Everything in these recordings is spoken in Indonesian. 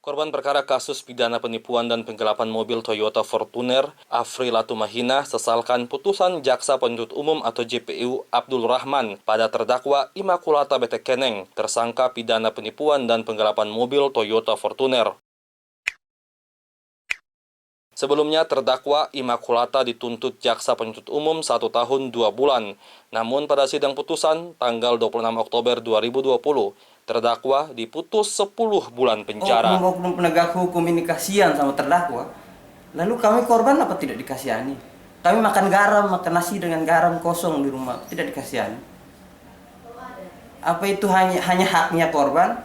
Korban perkara kasus pidana penipuan dan penggelapan mobil Toyota Fortuner, Afri Latumahina, sesalkan putusan Jaksa Penuntut Umum atau JPU Abdul Rahman pada terdakwa Immaculata Betekeneng, tersangka pidana penipuan dan penggelapan mobil Toyota Fortuner. Sebelumnya, terdakwa Immaculata dituntut Jaksa Penuntut Umum 1 tahun 2 bulan. Namun pada sidang putusan tanggal 26 Oktober 2020, terdakwa diputus 10 bulan penjara. Oknum penegak hukum ini kasihan sama terdakwa. Lalu kami korban apa tidak dikasihani? Kami makan garam, makan nasi dengan garam kosong di rumah, tidak dikasihani. Apa itu hanya haknya korban?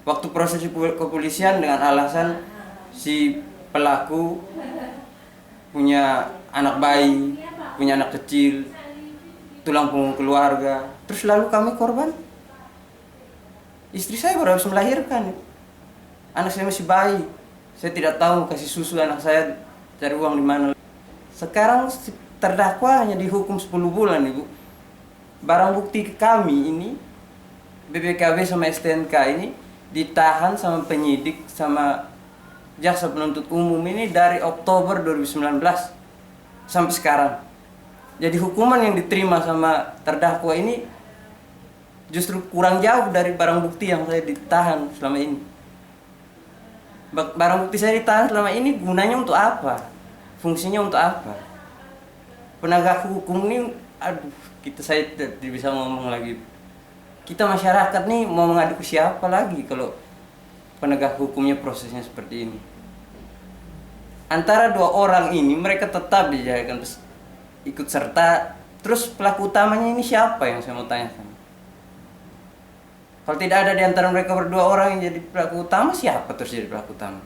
Waktu proses kepolisian dengan alasan si pelaku punya anak bayi, punya anak kecil, tulang punggung keluarga. Terus lalu kami korban? Istri saya baru habis melahirkan. Anak saya masih bayi. Saya tidak tahu kasih susu anak saya, cari uang di mana. Sekarang terdakwa hanya dihukum 10 bulan, Ibu. Barang bukti kami ini, BPKB sama STNK ini, ditahan sama penyidik sama Jaksa Penuntut Umum ini dari Oktober 2019 sampai sekarang. Jadi hukuman yang diterima sama terdakwa ini justru kurang jauh dari barang bukti yang saya ditahan selama ini. Barang bukti saya ditahan selama ini gunanya untuk apa? Fungsinya untuk apa? Penegak hukum ini, saya tidak bisa ngomong lagi. Kita masyarakat nih mau mengadu ke siapa lagi kalau penegak hukumnya prosesnya seperti ini. Antara dua orang ini mereka tetap dijadikan ikut serta. Terus pelaku utamanya ini siapa yang saya mau tanyakan? Kalau tidak ada di antara mereka berdua orang yang jadi pelaku utama, siapa terus jadi pelaku utama?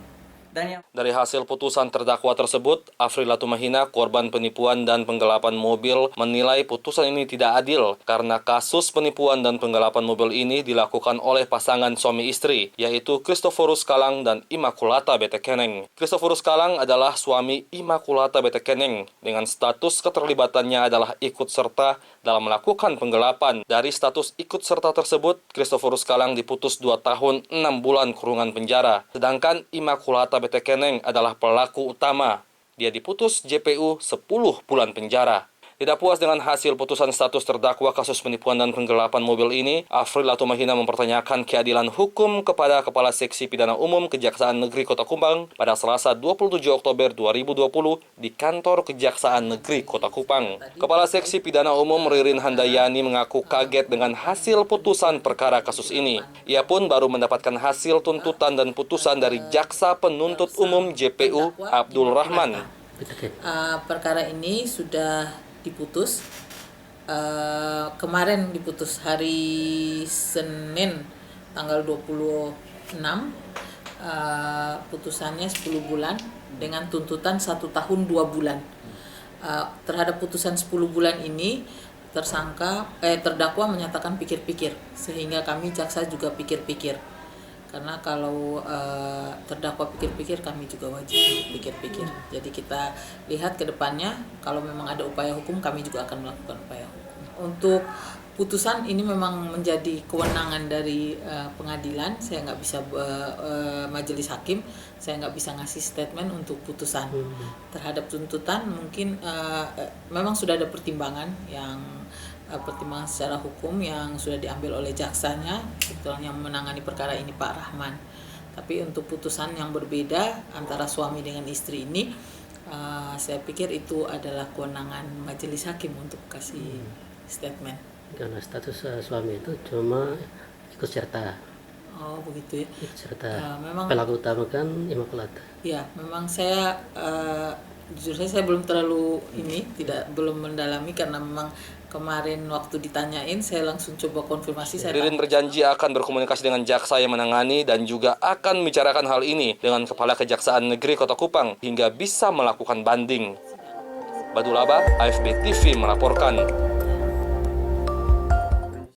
Dari hasil putusan terdakwa tersebut, Afri Latumahina, korban penipuan dan penggelapan mobil, menilai putusan ini tidak adil karena kasus penipuan dan penggelapan mobil ini dilakukan oleh pasangan suami istri, yaitu Christoforus Kalang dan Immaculata Betekeneng. Christoforus Kalang adalah suami Immaculata Betekeneng dengan status keterlibatannya adalah ikut serta dalam melakukan penggelapan. Dari status ikut serta tersebut, Christoforus Kalang diputus 2 tahun 6 bulan kurungan penjara, sedangkan Immaculata Betekeneng adalah pelaku utama. Dia diputus JPU 10 bulan penjara. Tidak puas dengan hasil putusan status terdakwa kasus penipuan dan penggelapan mobil ini, Afri Latumahina mempertanyakan keadilan hukum kepada Kepala Seksi Pidana Umum Kejaksaan Negeri Kota Kupang pada Selasa 27 Oktober 2020 di kantor Kejaksaan Negeri Kota Kupang. Kepala Seksi Pidana Umum Ririn Handayani mengaku kaget dengan hasil putusan perkara kasus ini. Ia pun baru mendapatkan hasil tuntutan dan putusan dari Jaksa Penuntut Umum JPU Abdul Rahman. Perkara ini sudah diputus kemarin, diputus hari Senin tanggal 26. Putusannya 10 bulan dengan tuntutan 1 tahun 2 bulan. Terhadap putusan 10 bulan ini terdakwa menyatakan pikir-pikir, sehingga kami jaksa juga pikir-pikir. Karena kalau terdakwa pikir-pikir, kami juga wajib pikir-pikir. Jadi kita lihat ke depannya, kalau memang ada upaya hukum, kami juga akan melakukan upaya hukum. Untuk putusan ini memang menjadi kewenangan dari pengadilan. Saya nggak bisa majelis hakim, saya nggak bisa ngasih statement untuk putusan. Terhadap tuntutan mungkin memang sudah ada pertimbangan pertimbangan secara hukum yang sudah diambil oleh jaksanya, yang menangani perkara ini Pak Rahman. Tapi untuk putusan yang berbeda antara suami dengan istri ini, saya pikir itu adalah kewenangan majelis hakim untuk kasih statement. Karena status suami itu cuma ikut serta. Oh begitu ya. Ikut serta. Memang pelaku utama kan Immaculata. Ya, memang saya jujur saya belum terlalu belum mendalami, karena memang kemarin waktu ditanyain saya langsung coba konfirmasi. Ririn berjanji akan berkomunikasi dengan jaksa yang menangani dan juga akan membicarakan hal ini dengan Kepala Kejaksaan Negeri Kota Kupang hingga bisa melakukan banding. Badulaba, AFB TV melaporkan.